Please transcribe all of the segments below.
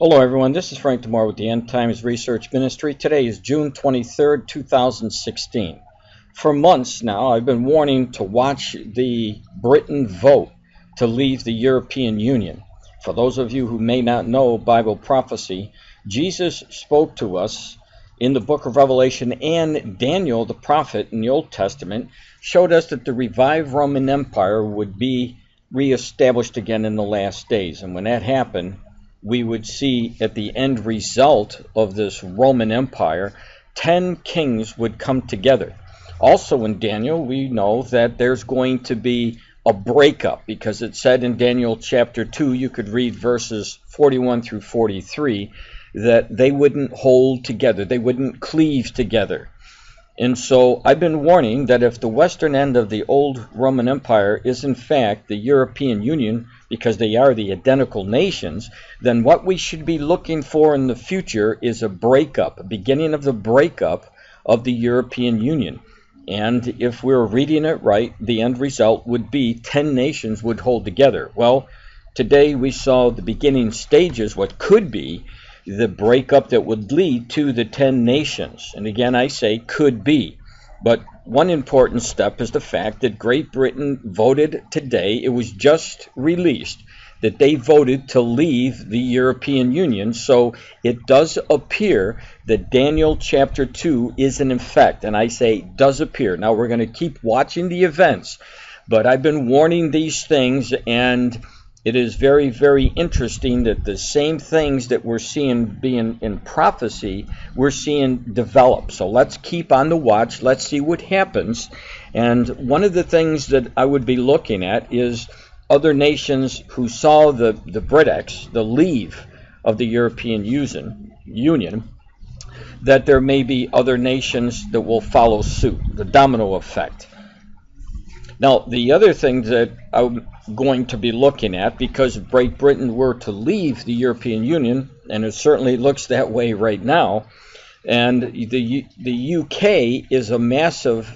Hello, everyone. This is Frank DeMar with the End Times Research Ministry. Today is June 23rd, 2016. For months now, I've been warning to watch the Britain vote to leave the European Union. For those of you who may not know Bible prophecy, Jesus spoke to us in the book of Revelation, and Daniel, the prophet in the Old Testament, showed us that the revived Roman Empire would be reestablished again in the last days. And when that happened, we would see at the end result of this Roman Empire, 10 kings would come together. Also in Daniel, we know that there's going to be a breakup, because it said in Daniel chapter 2, you could read verses 41 through 43, that they wouldn't hold together, they wouldn't cleave together. And so I've been warning that if the western end of the old Roman Empire is in fact the European Union, because they are the identical nations, then what we should be looking for in the future is a breakup, a beginning of the breakup of the European Union. And if we're reading it right, the end result would be 10 nations would hold together. Well, today we saw the beginning stages, what could be the breakup that would lead to the 10 nations. And again, I say could be. But one important step is the fact that Great Britain voted today. It was just released that they voted to leave the European Union. So it does appear that Daniel chapter 2 is in effect. And I say does appear. Now we're going to keep watching the events. But I've been warning these things, and it is very, very interesting that the same things that we're seeing being in prophecy, we're seeing develop. So let's keep on the watch. Let's see what happens. And one of the things that I would be looking at is other nations who saw the BRICS, the leave of the European Union, that there may be other nations that will follow suit, the domino effect. Now, the other thing that I'm going to be looking at, because if Great Britain were to leave the European Union, and it certainly looks that way right now, and the UK is a massive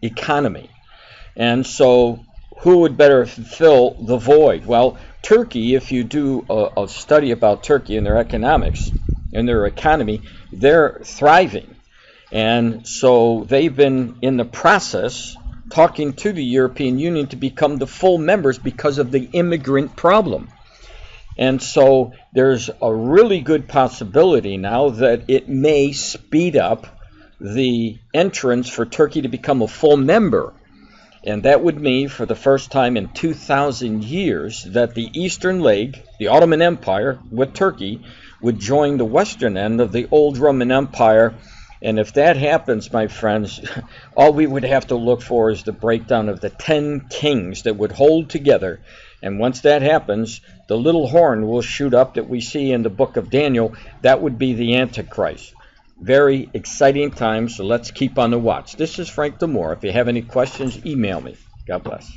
economy, and so who would better fill the void? Well, Turkey, if you do a study about Turkey and their economics and their economy, they're thriving. And so they've been in the process talking to the European Union to become the full members because of the immigrant problem. And so there's a really good possibility now that it may speed up the entrance for Turkey to become a full member. And that would mean, for the first time in 2,000 years, that the eastern leg, the Ottoman Empire with Turkey, would join the western end of the old Roman Empire. And if that happens, my friends, all we would have to look for is the breakdown of the 10 kings that would hold together. And once that happens, the little horn will shoot up that we see in the book of Daniel. That would be the Antichrist. Very exciting times, so let's keep on the watch. This is Frank DeMar. If you have any questions, email me. God bless.